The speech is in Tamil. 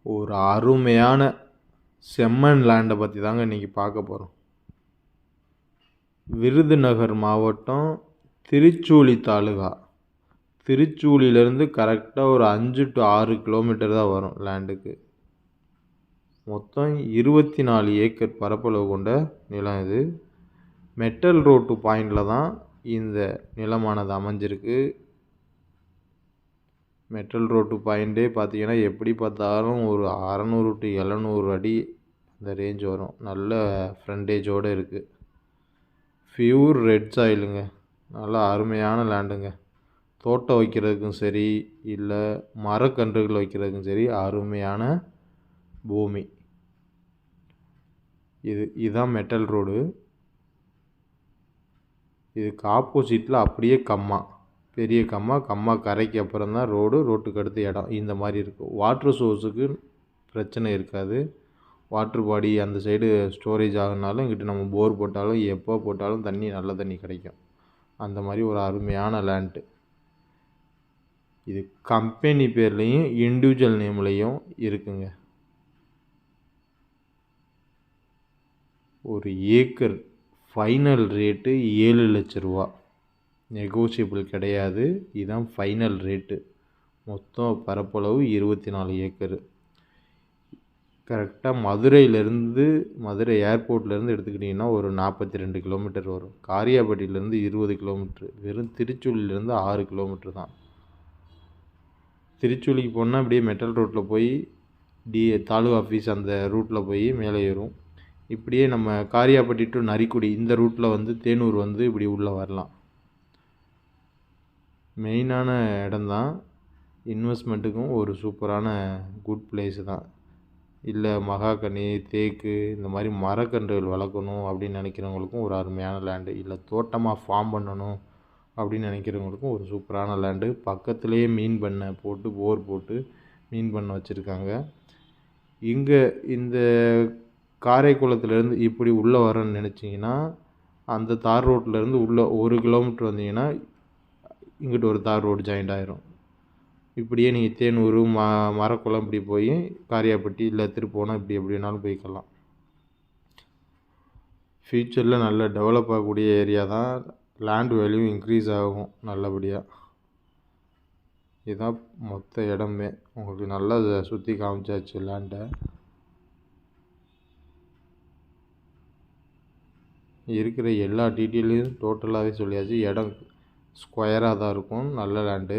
ஒரு அருமையான செம்மண் லேண்டை பற்றி தாங்க இன்றைக்கி பார்க்க போகிறோம். விருதுநகர் மாவட்டம் திருச்சூழி தாலுகா. திருச்சூழிலேருந்து கரெக்டாக ஒரு 5 to 6 கிலோமீட்டர் தான் வரும் லேண்டுக்கு. மொத்தம் 24 ஏக்கர் பரப்பளவு கொண்ட நிலம் இது. மெட்டல் ரோட்டு பாயிண்டில் தான் இந்த நிலமானது அமைஞ்சிருக்கு. மெட்டல் ரோட்டு பாயிண்டே பார்த்தீங்கன்னா எப்படி பார்த்தாலும் ஒரு 600 to 700 அடி அந்த ரேஞ்ச் வரும். நல்ல ஃப்ரண்டேஜோடு இருக்குது. பியூர் ரெட் சாயிலுங்க. நல்லா அருமையான லேண்டுங்க. தோட்டம் வைக்கிறதுக்கும் சரி இல்லை மரக்கன்றுகள் வைக்கிறதுக்கும் சரி அருமையான பூமி. இதுதான் மெட்டல் ரோடு. இதுக்கு ஆப்போசிட்டில் அப்படியே கம்மா, பெரிய கம்மா கரைக்கு அப்புறம் தான் ரோட்டுக்கு அடுத்த இடம் இந்த மாதிரி இருக்கும். வாட்ரு சோர்ஸுக்கு பிரச்சனை இருக்காது. வாட்ரு பாடி அந்த சைடு ஸ்டோரேஜ் ஆகுனாலும் இங்கிட்டு நம்ம போர் போட்டாலும் எப்போ போட்டாலும் தண்ணி நல்ல தண்ணி கிடைக்கும். அந்த மாதிரி ஒரு அருமையான லேண்டு. இது கம்பெனி பேர்லேயும் இண்டிவிஜுவல் நேம்லேயும் இருக்குங்க. ஒரு ஏக்கர் ஃபைனல் ரேட்டு 7 லட்ச ரூபா. நெகோசியபிள் கிடையாது. இதுதான் ஃபைனல் ரேட்டு. மொத்தம் பரப்பளவு 24 ஏக்கரு. கரெக்டாக மதுரை ஏர்போர்ட்லேருந்து எடுத்துக்கிட்டிங்கன்னா ஒரு 42 கிலோமீட்டர் வரும். காரியாபட்டியிலேருந்து 20 கிலோமீட்ரு. வெறும் திருச்சூழிலேருந்து 6 கிலோமீட்ரு தான். திருச்சூழிக்கு போனால் அப்படியே மெட்டல் ரோட்டில் போய் தாலுகா ஆஃபீஸ் அந்த ரூட்டில் போய் மேலே ஏறும். இப்படியே நம்ம காரியாபட்டி டு நரிக்குடி இந்த ரூட்டில் வந்து தேனூர் வந்து இப்படி உள்ளே வரலாம். மெயினான இடம்தான். இன்வெஸ்ட்மெண்ட்டுக்கும் ஒரு சூப்பரான குட் பிளேஸு தான். இல்லை மகாகனி, தேக்கு இந்த மாதிரி மரக்கன்றுகள் வளர்க்கணும் அப்படின்னு நினைக்கிறவங்களுக்கும் ஒரு அருமையான லேண்டு. இல்லை தோட்டமாக ஃபார்ம் பண்ணணும் அப்படின்னு நினைக்கிறவங்களுக்கும் ஒரு சூப்பரான லேண்டு. பக்கத்துலேயே மீன் பண்ணை போட்டு போர் போட்டு மீன் பண்ணை வச்சுருக்காங்க. இங்கே இந்த காரைக்குளத்துலேருந்து இப்படி உள்ளே வரேன்னு நினச்சிங்கன்னா அந்த தார் ரோட்லேருந்து உள்ளே 1 கிலோமீட்டர் வந்தீங்கன்னா இங்கிட்டு ஒரு தார் ரோடு ஜாயிண்ட் ஆயிரும். இப்படியே நீங்கள் தேனூர் மரக்குளம் இப்படி போய் காரியாபட்டி இல்லை திருப்போணம் இப்படி எப்படி வேணாலும் போய்க்கலாம். ஃப்யூச்சரில் நல்ல டெவலப் ஆகக்கூடிய ஏரியா தான். லேண்ட் வேல்யூ இன்க்ரீஸ் ஆகும் நல்லபடியாக. இதுதான் மொத்த இடமே. உங்களுக்கு நல்லா சுற்றி காமிச்சாச்சு லேண்டை. இருக்கிற எல்லா டீட்டெயிலையும் டோட்டலாகவே சொல்லியாச்சு. இடம் ஸ்கொயராக தான் இருக்கும். நல்ல லேண்டு.